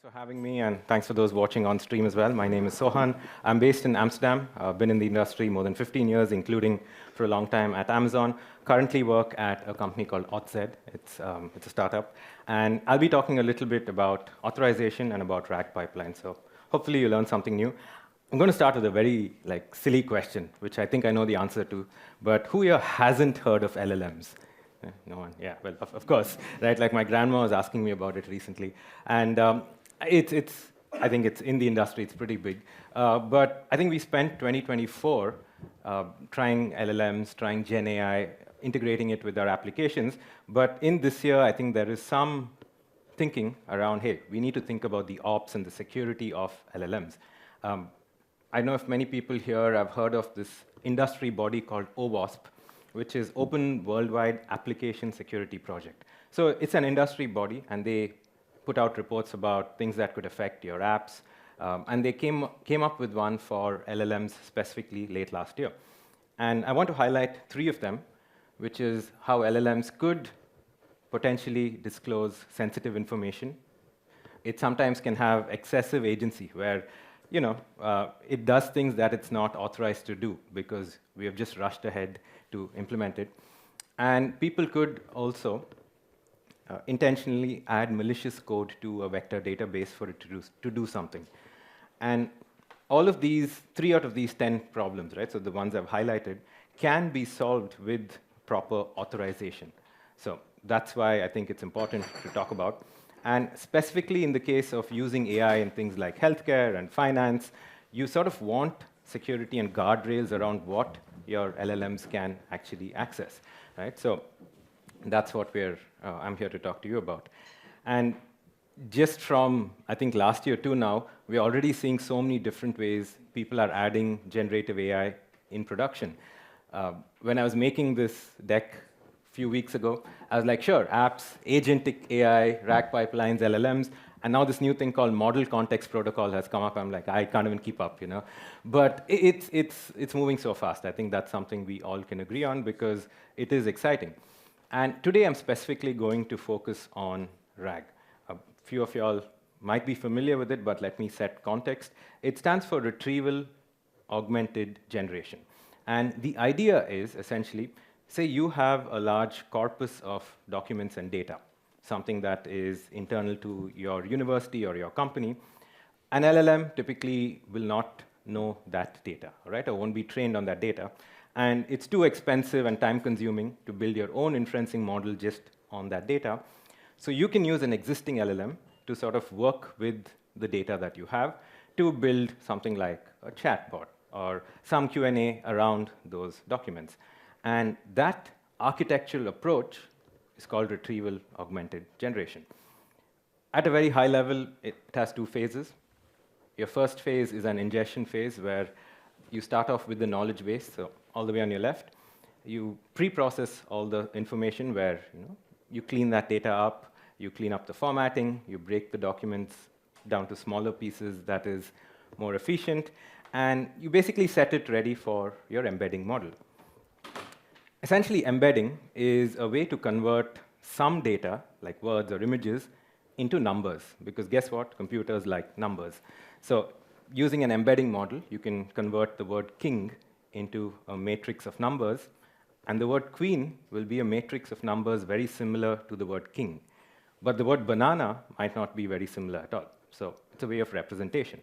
Thanks for having me, and thanks for those watching on stream as well. My name is Sohan. I'm based in Amsterdam. I've been in the industry more than 15 years, including for a long time at Amazon. Currently work at a company called Auth. It's a startup. And I'll be talking a little bit about authorization and about RAG pipelines. So hopefully you learn something new. I'm going to start with a very silly question, which I think I know the answer to. But who here hasn't heard of LLMs? No one? Yeah, well, of course, right? Like my grandma was asking me about it recently. And I think it's in the industry, it's pretty big. But I think we spent 2024 trying LLMs, trying Gen AI, integrating it with our applications. But in this year, I think there is some thinking around, hey, we need to think about the ops and the security of LLMs. I know if many people here have heard of this industry body called OWASP, which is Open Worldwide Application Security Project. So it's an industry body, and they put out reports about things that could affect your apps. And they came up with one for LLMs specifically late last year. And I want to highlight 3 of them, which is how LLMs could potentially disclose sensitive information. It sometimes can have excessive agency, where it does things that it's not authorized to do because we have just rushed ahead to implement it. And people could also intentionally add malicious code to a vector database for it to do something. And all of these, 3 out of these 10 problems, right, so the ones I've highlighted, can be solved with proper authorization. So that's why I think it's important to talk about. And specifically in the case of using AI in things like healthcare and finance, you sort of want security and guardrails around what your LLMs can actually access, right? So that's what I'm here to talk to you about. And just from, I think, last year to now, we're already seeing so many different ways people are adding generative AI in production. When I was making this deck a few weeks ago, I was like, sure, apps, agentic AI, RAG pipelines, LLMs, and now this new thing called Model Context Protocol has come up. I'm like, I can't even keep up, But it's moving so fast. I think that's something we all can agree on because it is exciting. And today I'm specifically going to focus on RAG. A few of y'all might be familiar with it, but let me set context. It stands for Retrieval Augmented Generation. And the idea is essentially, say you have a large corpus of documents and data, something that is internal to your university or your company. An LLM typically will not know that data, right? Or won't be trained on that data. And it's too expensive and time-consuming to build your own inferencing model just on that data. So you can use an existing LLM to sort of work with the data that you have to build something like a chatbot or some Q&A around those documents. And that architectural approach is called Retrieval Augmented Generation. At a very high level, it has 2 phases. Your first phase is an ingestion phase, where you start off with the knowledge base, so all the way on your left. You pre-process all the information where you clean that data up, you clean up the formatting, you break the documents down to smaller pieces that is more efficient, and you basically set it ready for your embedding model. Essentially, embedding is a way to convert some data, like words or images, into numbers, because guess what? Computers like numbers. So using an embedding model, you can convert the word king into a matrix of numbers, and the word queen will be a matrix of numbers very similar to the word king. But the word banana might not be very similar at all. So it's a way of representation.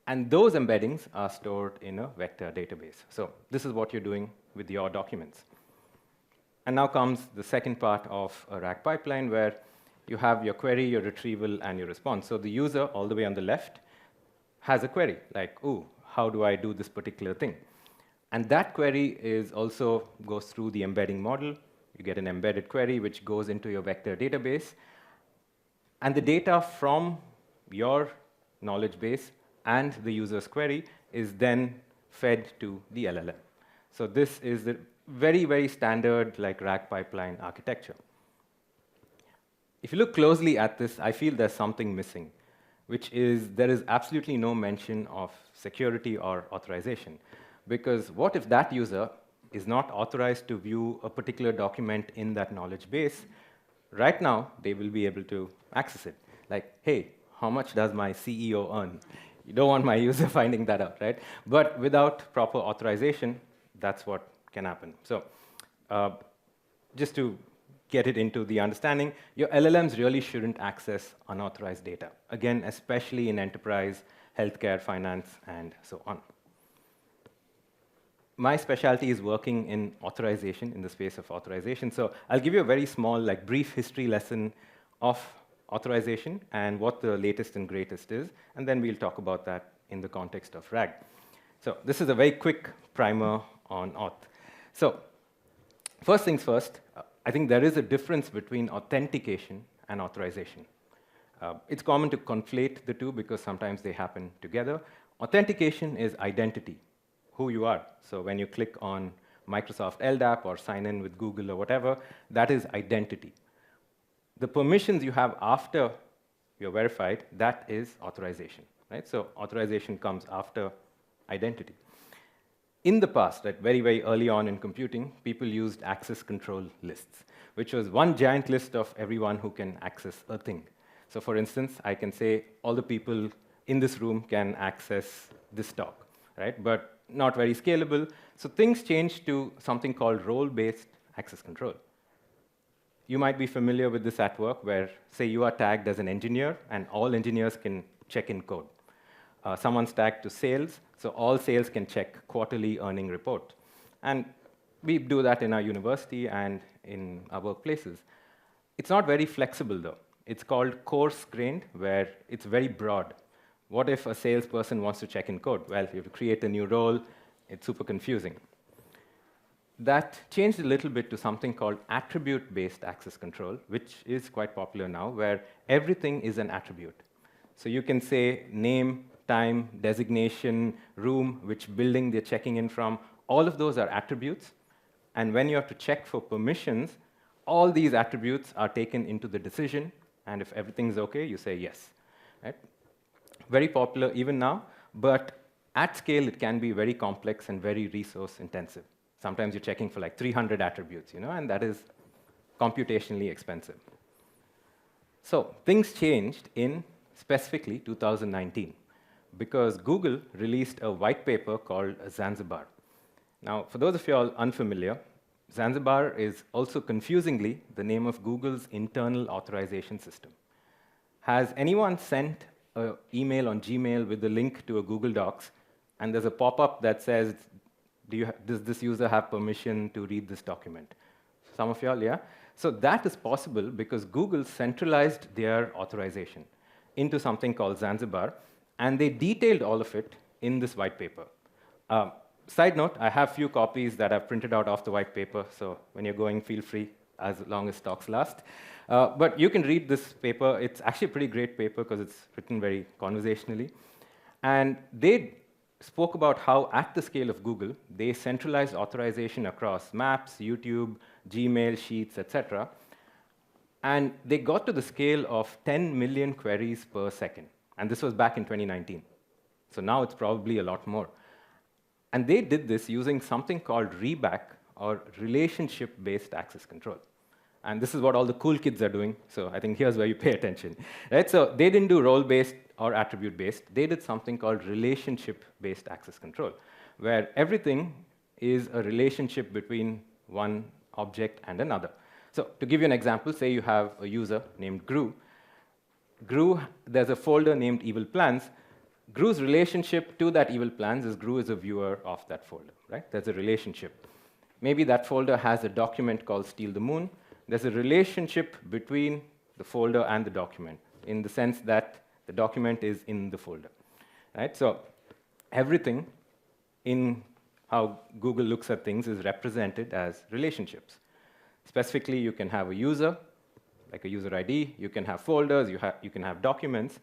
And those embeddings are stored in a vector database. So this is what you're doing with your documents. And now comes the second part of a RAG pipeline, where you have your query, your retrieval, and your response. So the user, all the way on the left, has a query, like, ooh, how do I do this particular thing? And that query also goes through the embedding model. You get an embedded query, which goes into your vector database. And the data from your knowledge base and the user's query is then fed to the LLM. So this is the very, very standard RAG pipeline architecture. If you look closely at this, I feel there's something missing, which is there is absolutely no mention of security or authorization. Because what if that user is not authorized to view a particular document in that knowledge base? Right now, they will be able to access it. Like, hey, how much does my CEO earn? You don't want my user finding that out, right? But without proper authorization, that's what can happen. So just to get it into the understanding, your LLMs really shouldn't access unauthorized data. Again, especially in enterprise, healthcare, finance, and so on. My specialty is working in authorization, in the space of authorization. So I'll give you a very small, brief history lesson of authorization and what the latest and greatest is, and then we'll talk about that in the context of RAG. So this is a very quick primer on auth. So first things first, I think there is a difference between authentication and authorization. It's common to conflate the two because sometimes they happen together. Authentication is identity, who you are. So when you click on Microsoft LDAP or sign in with Google or whatever, that is identity. The permissions you have after you're verified, that is authorization, right? So authorization comes after identity. In the past, very, very early on in computing, people used access control lists, which was one giant list of everyone who can access a thing. So for instance, I can say all the people in this room can access this talk, right? But not very scalable. So things changed to something called role-based access control. You might be familiar with this at work, where, say, you are tagged as an engineer, and all engineers can check in code. Someone's tagged to sales, so all sales can check quarterly earning report. And we do that in our university and in our workplaces. It's not very flexible, though. It's called coarse-grained, where it's very broad. What if a salesperson wants to check in code? Well, you have to create a new role. It's super confusing. That changed a little bit to something called attribute-based access control, which is quite popular now, where everything is an attribute. So you can say name, time, designation, room, which building they're checking in from. All of those are attributes. And when you have to check for permissions, all these attributes are taken into the decision. And if everything's OK, you say yes. Right? Very popular even now. But at scale, it can be very complex and very resource intensive. Sometimes you're checking for 300 attributes, and that is computationally expensive. So things changed in specifically 2019 because Google released a white paper called Zanzibar. Now, for those of you all unfamiliar, Zanzibar is also confusingly the name of Google's internal authorization system. Has anyone sent an email on Gmail with a link to a Google Docs, and there's a pop-up that says, does this user have permission to read this document? Some of y'all, yeah? So that is possible because Google centralized their authorization into something called Zanzibar, and they detailed all of it in this white paper. Side note, I have few copies that I've printed out of the white paper, so when you're going, feel free, as long as talks last. But you can read this paper. It's actually a pretty great paper because it's written very conversationally. And they spoke about how, at the scale of Google, they centralized authorization across Maps, YouTube, Gmail, Sheets, etc. And they got to the scale of 10 million queries per second. And this was back in 2019. So now it's probably a lot more. And they did this using something called ReBAC, or relationship-based access control. And this is what all the cool kids are doing. So I think here's where you pay attention. Right? So they didn't do role-based or attribute-based. They did something called relationship-based access control, where everything is a relationship between one object and another. So to give you an example, say you have a user named Gru. Gru, there's a folder named Evil Plans. Gru's relationship to that Evil Plans is Gru is a viewer of that folder. Right? There's a relationship. Maybe that folder has a document called Steal the Moon. There's a relationship between the folder and the document, in the sense that the document is in the folder. Right? So everything in how Google looks at things is represented as relationships. Specifically, you can have a user, like a user ID. You can have folders. You can have documents.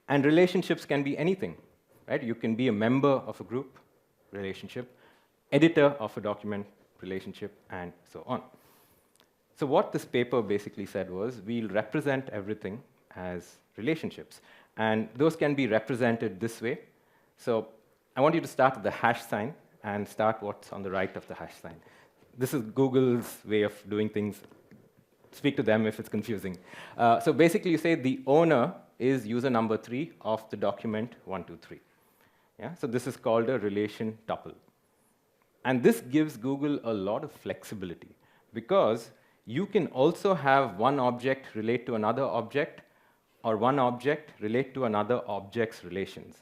And relationships can be anything. Right? You can be a member of a group, relationship, editor of a document, relationship, and so on. So what this paper basically said was, we'll represent everything as relationships. And those can be represented this way. So I want you to start with the hash sign and start what's on the right of the hash sign. This is Google's way of doing things speak to them if it's confusing. So basically, you say the owner is user number 3 of the document 123. Yeah? So this is called a relation tuple. And this gives Google a lot of flexibility, because you can also have one object relate to another object, or one object relate to another object's relations.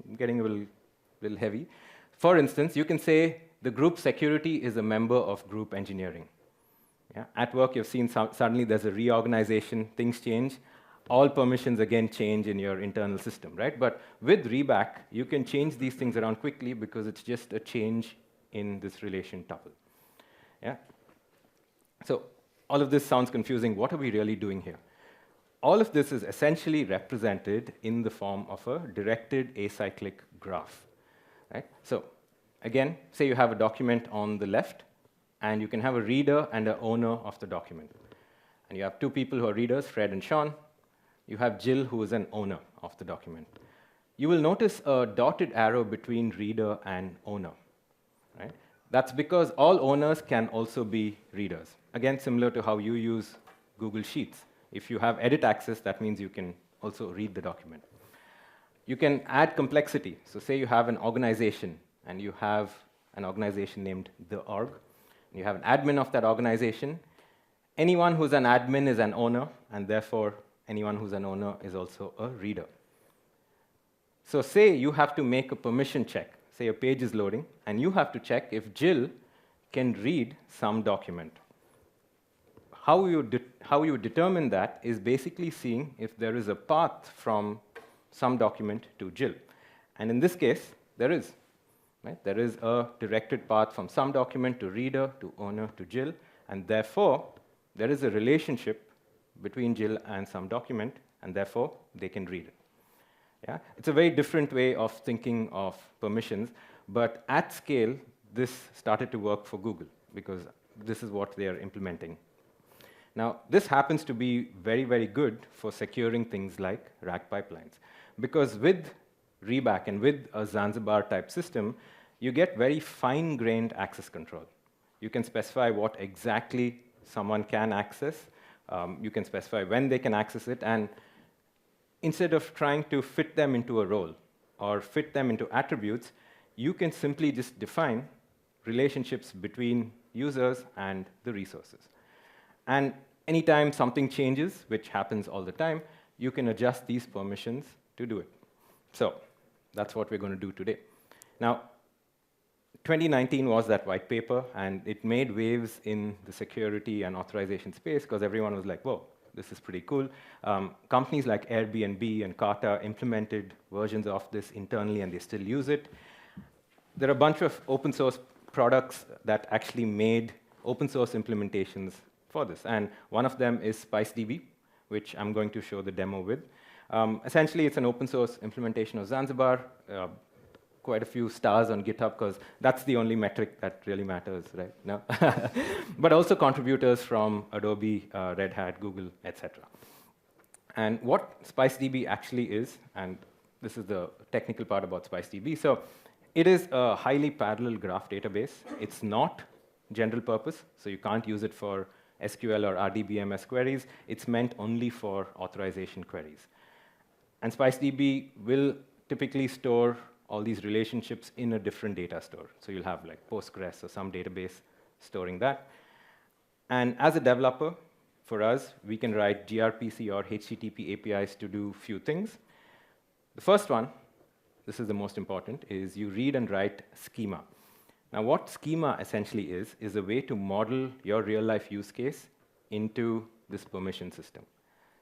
I'm getting a little heavy. For instance, you can say the group security is a member of group engineering. Yeah? At work, you've seen suddenly there's a reorganization, things change. All permissions again change in your internal system, right? But with ReBAC, you can change these things around quickly because it's just a change in this relation tuple. Yeah? So all of this sounds confusing. What are we really doing here? All of this is essentially represented in the form of a directed acyclic graph. Right? So again, say you have a document on the left, and you can have a reader and an owner of the document. And you have two people who are readers, Fred and Sean. You have Jill, who is an owner of the document. You will notice a dotted arrow between reader and owner. Right? That's because all owners can also be readers. Again, similar to how you use Google Sheets. If you have edit access, that means you can also read the document. You can add complexity. So say you have an organization, and you have an organization named the org. You have an admin of that organization. Anyone who's an admin is an owner, and therefore anyone who's an owner is also a reader. So say you have to make a permission check. Say a page is loading, and you have to check if Jill can read some document. How you determine that is basically seeing if there is a path from some document to Jill. And in this case, there is. Right? There is a directed path from some document to reader, to owner, to Jill, and therefore, there is a relationship between Jill and some document, and therefore, they can read it. Yeah? It's a very different way of thinking of permissions, but at scale, this started to work for Google, because this is what they are implementing. Now, this happens to be very, very good for securing things like RAG pipelines, because with ReBAC and with a Zanzibar type system, you get very fine-grained access control. You can specify what exactly someone can access. You can specify when they can access it. And instead of trying to fit them into a role or fit them into attributes, you can simply just define relationships between users and the resources. And anytime something changes, which happens all the time, you can adjust these permissions to do it. So that's what we're going to do today. Now, 2019 was that white paper, and it made waves in the security and authorization space because everyone was like, whoa, this is pretty cool. Companies like Airbnb and Kata implemented versions of this internally, and they still use it. There are a bunch of open source products that actually made open source implementations for this, and one of them is SpiceDB, which I'm going to show the demo with. Essentially, it's an open source implementation of Zanzibar. Quite a few stars on GitHub, because that's the only metric that really matters, right? No? But also contributors from Adobe, Red Hat, Google, etc. And what SpiceDB actually is, and this is the technical part about SpiceDB. So it is a highly parallel graph database. It's not general purpose, so you can't use it for SQL or RDBMS queries. It's meant only for authorization queries. And SpiceDB will typically store all these relationships in a different data store. So you'll have like Postgres or some database storing that. And as a developer, for us, we can write gRPC or HTTP APIs to do few things. The first one, this is the most important, is you read and write schema. Now, what schema essentially is a way to model your real-life use case into this permission system.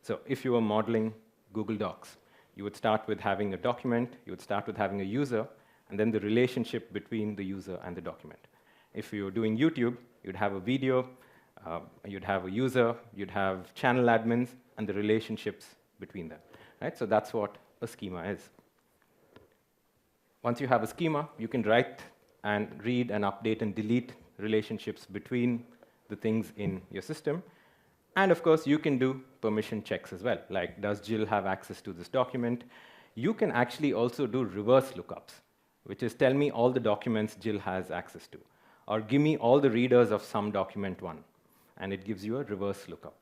So if you were modeling Google Docs, you would start with having a document, you would start with having a user, and then the relationship between the user and the document. If you're doing YouTube, you'd have a video, you'd have a user, you'd have channel admins, and the relationships between them. Right? So that's what a schema is. Once you have a schema, you can write and read and update and delete relationships between the things in your system. And of course, you can do permission checks as well, like does Jill have access to this document? You can actually also do reverse lookups, which is tell me all the documents Jill has access to, or give me all the readers of some document one, and it gives you a reverse lookup.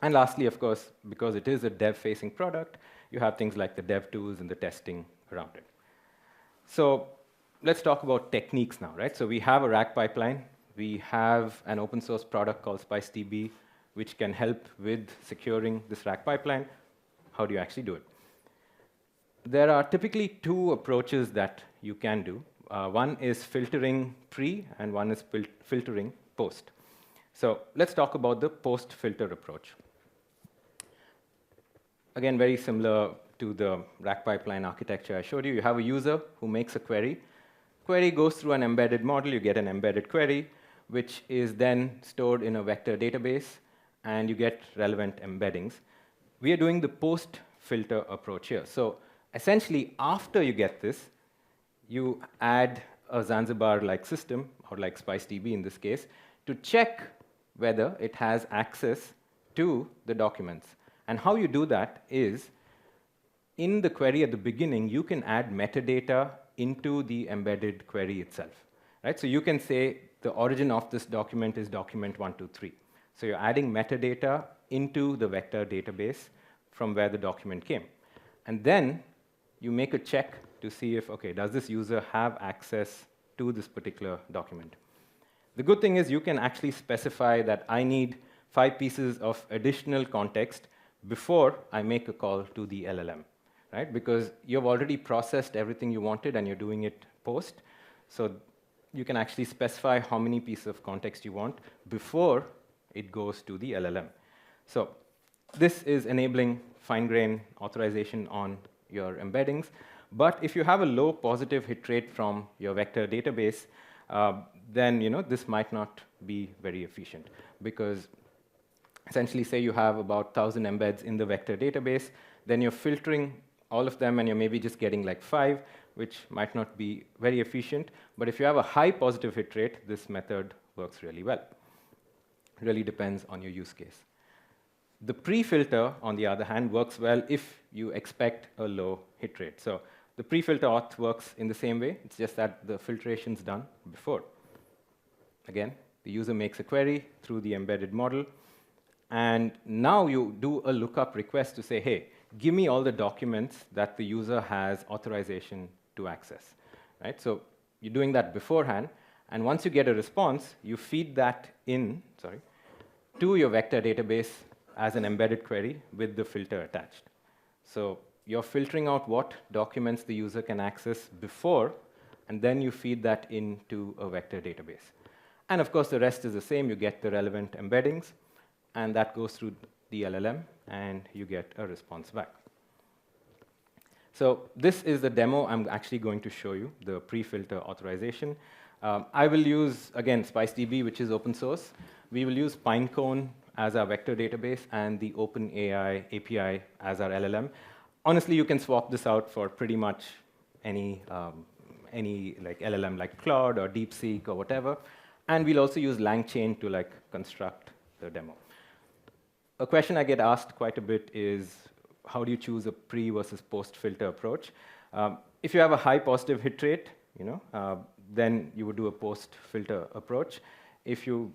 And lastly, of course, because it is a dev-facing product, you have things like the dev tools and the testing around it. So let's talk about techniques now, right? So we have a RAG pipeline. We have an open source product called SpiceDB, which can help with securing this RAG pipeline. How do you actually do it? There are typically two approaches that you can do. One is filtering pre, and one is filtering post. So let's talk about the post-filter approach. Again, very similar to the RAG pipeline architecture I showed you. You have a user who makes a query. Query goes through an embedded model. You get an embedded query, which is then stored in a vector database, and you get relevant embeddings. We are doing the post-filter approach here. So essentially, after you get this, you add a Zanzibar-like system, or like SpiceDB in this case, to check whether it has access to the documents. And how you do that is, in the query at the beginning, you can add metadata into the embedded query itself. Right? So you can say the origin of this document is document 123. So you're adding metadata into the vector database from where the document came. And then you make a check to see if, okay, does this user have access to this particular document? The good thing is you can actually specify that I need 5 pieces of additional context before I make a call to the LLM, right? Because you've already processed everything you wanted and you're doing it post. So you can actually specify how many pieces of context you want before it goes to the LLM. So this is enabling fine-grained authorization on your embeddings. But if you have a low positive hit rate from your vector database, then this might not be very efficient, because essentially, say you have about 1,000 embeds in the vector database, then you're filtering all of them, and you're maybe just getting like 5, which might not be very efficient. But if you have a high positive hit rate, this method works really well. It really depends on your use case. The pre-filter, on the other hand, works well if you expect a low hit rate. So the pre-filter auth works in the same way. It's just that the filtration's done before. Again, the user makes a query through the embedded model. And now you do a lookup request to say, hey, give me all the documents that the user has authorization to access. Right? So you're doing that beforehand. And once you get a response, you feed that in to your vector database as an embedded query with the filter attached. So you're filtering out what documents the user can access before, and then you feed that into a vector database. And of course, the rest is the same. You get the relevant embeddings, and that goes through the LLM, and you get a response back. So this is the demo I'm actually going to show you, the pre-filter authorization. I will use, again, SpiceDB, which is open source. We will use Pinecone as our vector database and the OpenAI API as our LLM. Honestly, you can swap this out for pretty much any like LLM like Claude or DeepSeek or whatever. And we'll also use Langchain to construct the demo. A question I get asked quite a bit is, how do you choose a pre versus post filter approach? If you have a high positive hit rate, then you would do a post filter approach. If you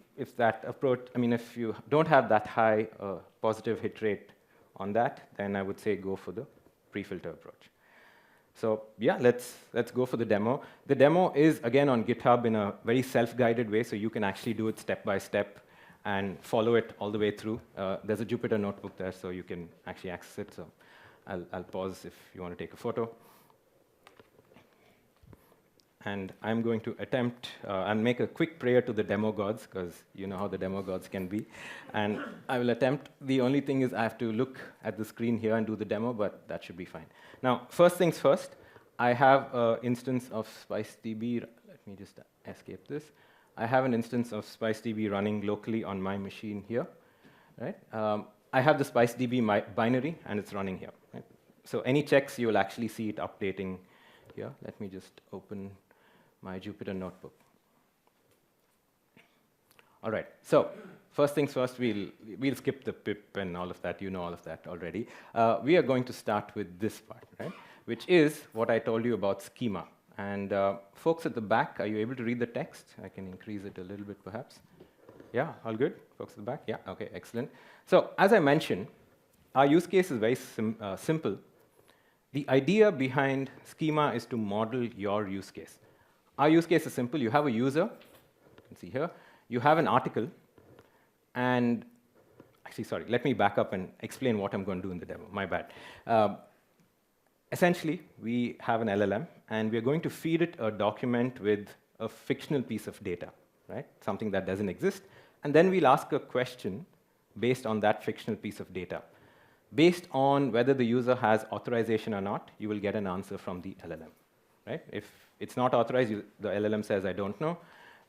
don't have that high positive hit rate on that, then I would say go for the pre-filter approach. So yeah, let's go for the demo. The demo is, again, on GitHub in a very self-guided way, so you can actually do it step by step and follow it all the way through. There's a Jupyter notebook there, so you can actually access it. So I'll pause if you want to take a photo. And I'm going to attempt and make a quick prayer to the demo gods, because you know how the demo gods can be. And I will attempt. The only thing is I have to look at the screen here and do the demo, but that should be fine. Now, first things first, I have an instance of SpiceDB. Let me just escape this. I have an instance of SpiceDB running locally on my machine here. Right? I have the SpiceDB binary, and it's running here. Right? So any checks, you'll actually see it updating here. Let me just open my Jupyter notebook. All right, so first things first, we'll skip the pip and all of that. You know all of that already. We are going to start with this part, right? Which is what I told you about schema. And folks at the back, are you able to read the text? I can increase it a little bit, perhaps. Yeah, all good? Folks at the back? Yeah, okay, excellent. So as I mentioned, our use case is very simple. The idea behind schema is to model your use case. Our use case is simple. You have a user, you can see here. You have an article, and actually, sorry, let me back up and explain what I'm going to do in the demo. My bad. Essentially, we have an LLM, and we're going to feed it a document with a fictional piece of data, right? Something that doesn't exist. And then we'll ask a question based on that fictional piece of data. Based on whether the user has authorization or not, you will get an answer from the LLM, right? If it's not authorized, the LLM says, I don't know.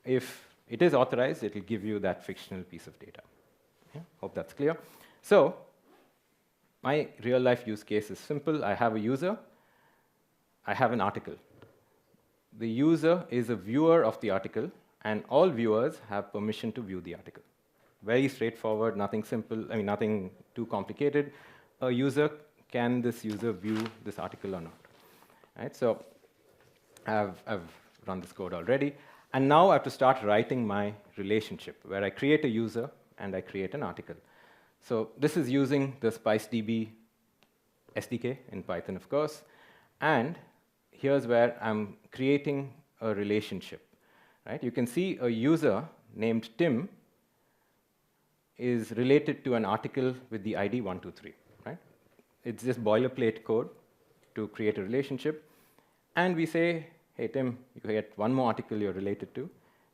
If it is authorized, it will give you that fictional piece of data. Yeah, hope that's clear. So my real-life use case is simple. I have a user. I have an article. The user is a viewer of the article, and all viewers have permission to view the article. Very straightforward, nothing simple, I mean, nothing too complicated. Can this user view this article or not? Right, so I've run this code already. And now I have to start writing my relationship, where I create a user and I create an article. So this is using the SpiceDB SDK in Python, of course. And here's where I'm creating a relationship. Right? You can see a user named Tim is related to an article with the ID 123. Right? It's just boilerplate code to create a relationship. And we say, hey, Tim, you get one more article you're related to.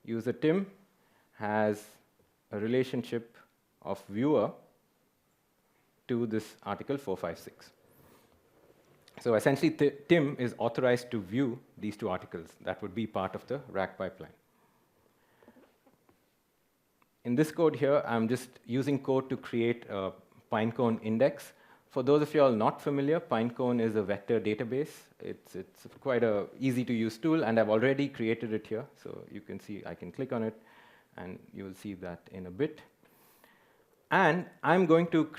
User Tim has a relationship of viewer to this article 456. So essentially, Tim is authorized to view these two articles. That would be part of the RAG pipeline. In this code here, I'm just using code to create a Pinecone index. For those of you all not familiar, Pinecone is a vector database. It's quite an easy-to-use tool, and I've already created it here. So you can see I can click on it, and you will see that in a bit. And I'm going to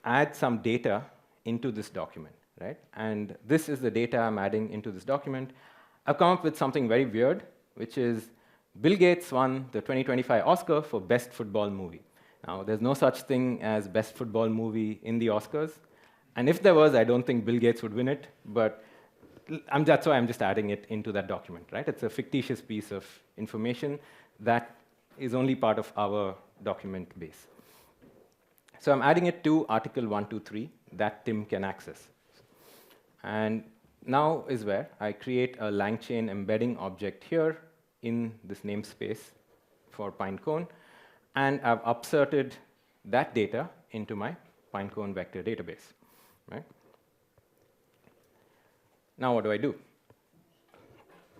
add some data into this document, right? And this is the data I'm adding into this document. I've come up with something very weird, which is Bill Gates won the 2025 Oscar for Best Football Movie. Now, there's no such thing as Best Football Movie in the Oscars. And if there was, I don't think Bill Gates would win it. But that's why I'm just adding it into that document, right? It's a fictitious piece of information that is only part of our document base. So I'm adding it to article 123 that Tim can access. And now is where I create a Langchain embedding object here in this namespace for Pinecone. And I've upserted that data into my Pinecone vector database. Right? Now what do I do?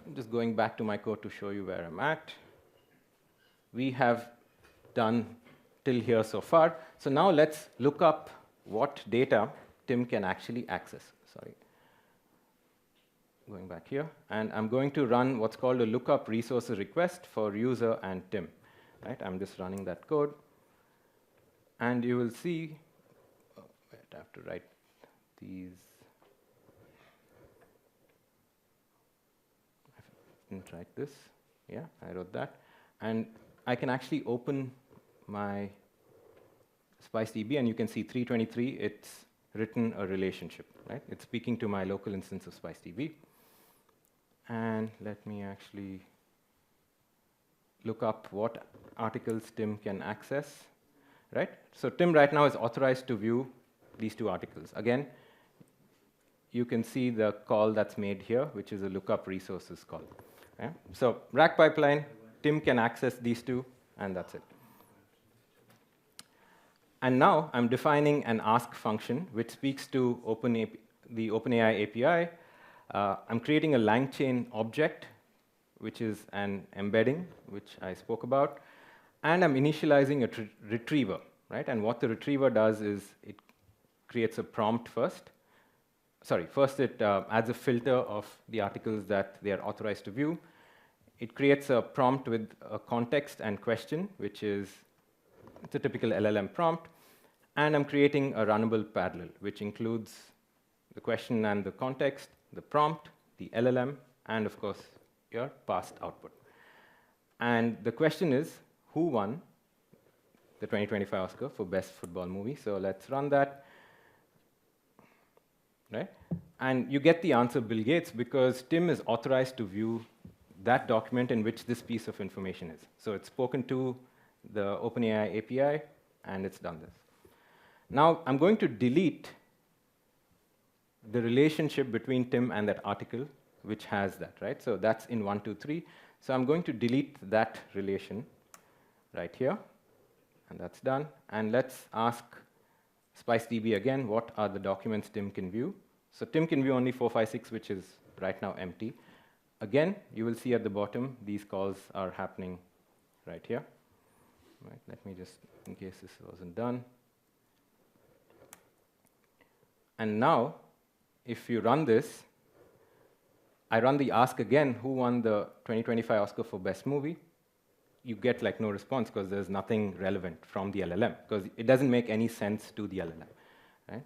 I'm just going back to my code to show you where I'm at. We have done till here so far. So now let's look up what data Tim can actually access. Sorry. Going back here. And I'm going to run what's called a lookup resources request for user and Tim. Right? I'm just running that code. And you will see, oh, wait, I have to write these. I didn't write this. Yeah, I wrote that. And I can actually open my SpiceDB, and you can see 323, it's written a relationship, right? It's speaking to my local instance of SpiceDB. And let me actually look up what articles Tim can access, right? So Tim right now is authorized to view these two articles. Again, you can see the call that's made here, which is a lookup resources call. Yeah? So RAG pipeline, Tim can access these two, and that's it. And now I'm defining an ask function, which speaks to the OpenAI API. I'm creating a Langchain object, which is an embedding, which I spoke about. And I'm initializing a retriever, right? And what the retriever does is it creates a prompt first. Sorry, first it adds a filter of the articles that they are authorized to view. It creates a prompt with a context and question, which is it's a typical LLM prompt. And I'm creating a runnable parallel, which includes the question and the context, the prompt, the LLM, and of course, your past output. And the question is, who won the 2025 Oscar for Best Football Movie. So let's run that, right? And you get the answer Bill Gates because Tim is authorized to view that document in which this piece of information is. So it's spoken to the OpenAI API, and it's done this. Now, I'm going to delete the relationship between Tim and that article, which has that, right? So that's in 1, 2, 3. So I'm going to delete that relation right here, and that's done. And let's ask SpiceDB again, what are the documents Tim can view? So Tim can view only 4, 5, 6, which is right now empty. Again, you will see at the bottom, these calls are happening right here. Right, let me just, in case this wasn't done. And now, if you run this, I run the ask again, who won the 2025 Oscar for Best Movie? You get like no response because there's nothing relevant from the LLM, because it doesn't make any sense to the LLM, right?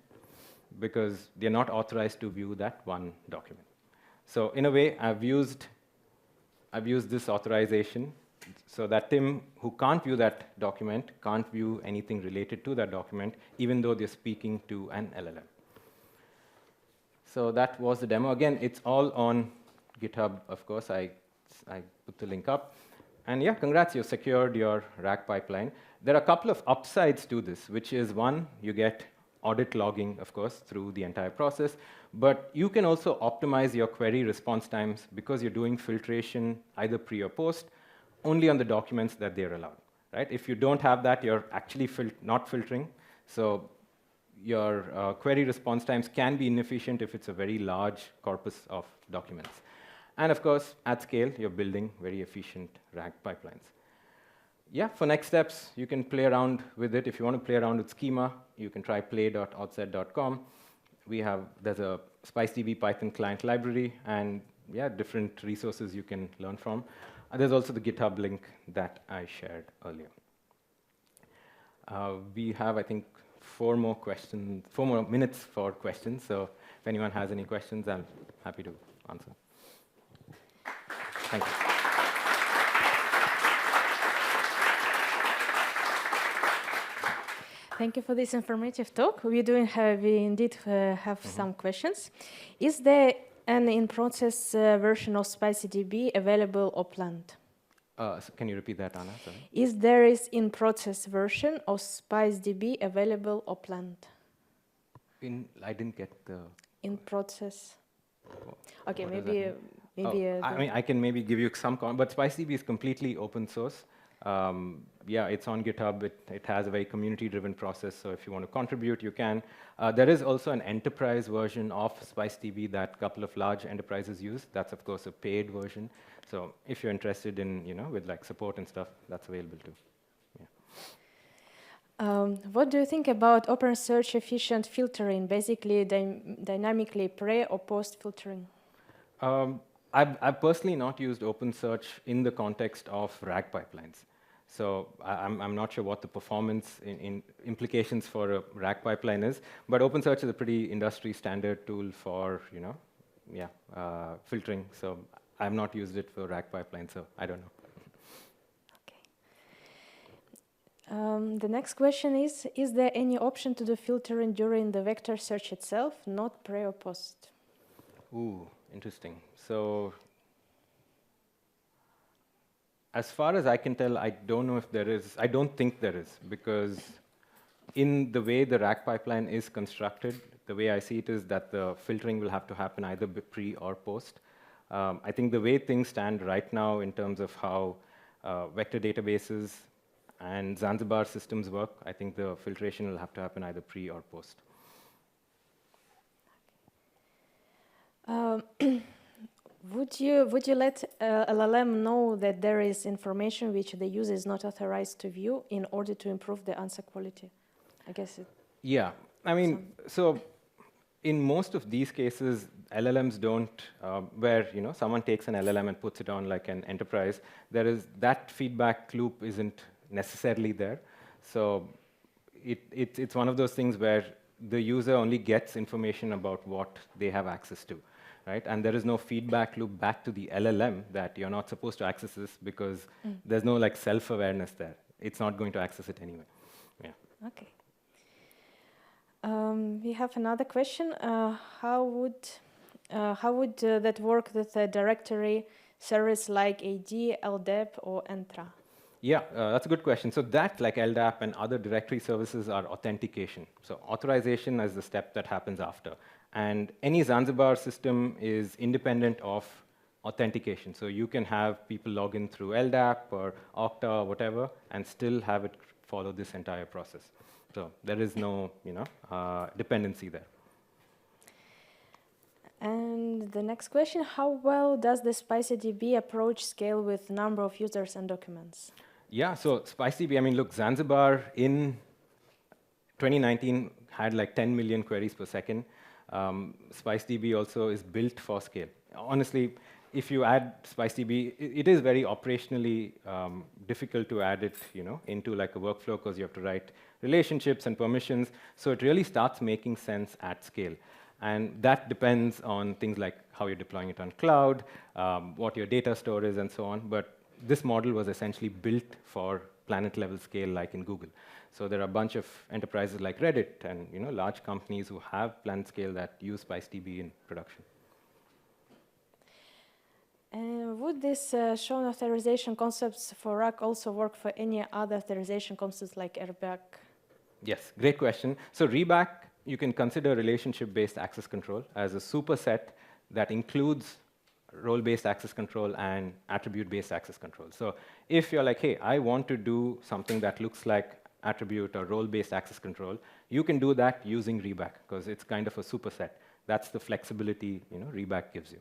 Because they're not authorized to view that one document. So in a way, I've used this authorization so that Tim, who can't view that document, can't view anything related to that document, even though they're speaking to an LLM. So that was the demo. Again, it's all on GitHub, of course. I put the link up. And yeah, congrats, you secured your RAG pipeline. There are a couple of upsides to this, which is one, you get audit logging, of course, through the entire process. But you can also optimize your query response times because you're doing filtration either pre or post, only on the documents that they're allowed, right? If you don't have that, you're actually not filtering. So your query response times can be inefficient if it's a very large corpus of documents. And of course, at scale, you're building very efficient RAG pipelines. Yeah, for next steps, you can play around with it. If you want to play around with schema, you can try play.authset.com. There's a SpiceDB Python client library, and yeah, different resources you can learn from. And there's also the GitHub link that I shared earlier. We have, I think, 4 more minutes for questions. So if anyone has any questions, I'm happy to answer. Thank you. Thank you for this informative talk. We indeed have some questions. Is there an in-process version of SpiceDB available or planned? So can you repeat that, Anna? Sorry. Is there an in-process version of SpiceDB available or planned? I didn't get the... In process. Okay, what maybe... I mean, I can maybe give you some comment, but SpiceDB is completely open source. Yeah, it's on GitHub. It has a very community-driven process, so if you want to contribute, you can. There is also an enterprise version of SpiceDB that a couple of large enterprises use. That's, of course, a paid version. So if you're interested in, with like support and stuff, that's available too. Yeah. What do you think about OpenSearch efficient filtering, basically dynamically pre or post filtering? I've personally not used OpenSearch in the context of RAG pipelines. So I'm not sure what the performance implications for a RAG pipeline is, but OpenSearch is a pretty industry standard tool for filtering. So I've not used it for RAG pipeline, so I don't know. Okay. The next question is there any option to do filtering during the vector search itself, not pre or post? Ooh, interesting. So as far as I can tell, I don't know if there is. I don't think there is, because in the way the RAG pipeline is constructed, the way I see it is that the filtering will have to happen either pre or post. I think the way things stand right now in terms of how vector databases and Zanzibar systems work, I think the filtration will have to happen either pre or post. Would you let LLM know that there is information which the user is not authorized to view in order to improve the answer quality? I guess it. Yeah, I mean, so in most of these cases, LLMs don't, where someone takes an LLM and puts it on like an enterprise, that feedback loop isn't necessarily there. So it's one of those things where the user only gets information about what they have access to. Right? And there is no feedback loop back to the LLM that you're not supposed to access this because there's no like self-awareness there. It's not going to access it anyway. Okay. We have another question. How would that work with a directory service like AD, LDAP, or Entra? Yeah, that's a good question. So that, like LDAP and other directory services, are authentication. So authorization is the step that happens after. And any Zanzibar system is independent of authentication. So you can have people log in through LDAP or Okta or whatever and still have it follow this entire process. So there is no dependency there. And the next question, how well does the SpiceDB approach scale with number of users and documents? Yeah, so SpiceDB, I mean, look, Zanzibar in 2019 had like 10 million queries per second. SpiceDB also is built for scale. Honestly, if you add SpiceDB, it is very operationally difficult to add it, into like a workflow because you have to write relationships and permissions. So it really starts making sense at scale. And that depends on things like how you're deploying it on cloud, what your data store is, and so on. But this model was essentially built for planet-level scale, like in Google. So there are a bunch of enterprises like Reddit and large companies who have planet scale that use SpiceDB in production. Would this shown authorization concepts for RAC also work for any other authorization concepts like ReBAC? Yes, great question. So ReBAC, you can consider relationship-based access control as a superset that includes role-based access control and attribute-based access control. So if you're like, hey, I want to do something that looks like attribute or role-based access control, you can do that using ReBAC because it's kind of a superset. That's the flexibility ReBAC gives you.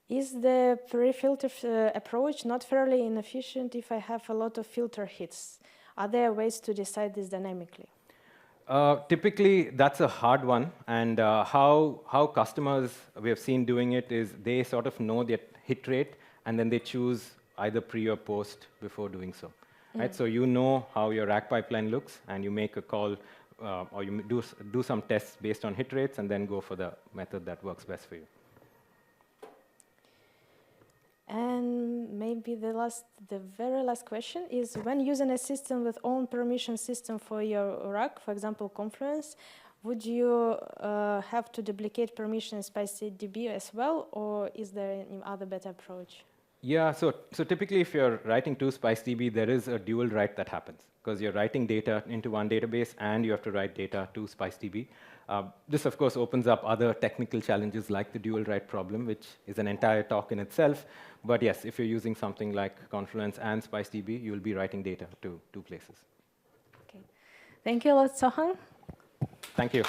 Is the pre-filter approach not fairly inefficient if I have a lot of filter hits? Are there ways to decide this dynamically? Typically, that's a hard one. And how customers we have seen doing it is they sort of know their hit rate, and then they choose either pre or post before doing so. Right? So you know how your RAC pipeline looks, and you make a call, or you do some tests based on hit rates, and then go for the method that works best for you. And maybe the very last question is, when using a system with own permission system for your RAC, for example, Confluence, would you have to duplicate permission in SpiceDB as well, or is there any other better approach? Yeah, so typically if you're writing to SpiceDB, there is a dual write that happens because you're writing data into one database and you have to write data to SpiceDB. This, of course, opens up other technical challenges like the dual write problem, which is an entire talk in itself. But yes, if you're using something like Confluence and SpiceDB, you'll be writing data to two places. Okay. Thank you a lot, Sohan. Thank you.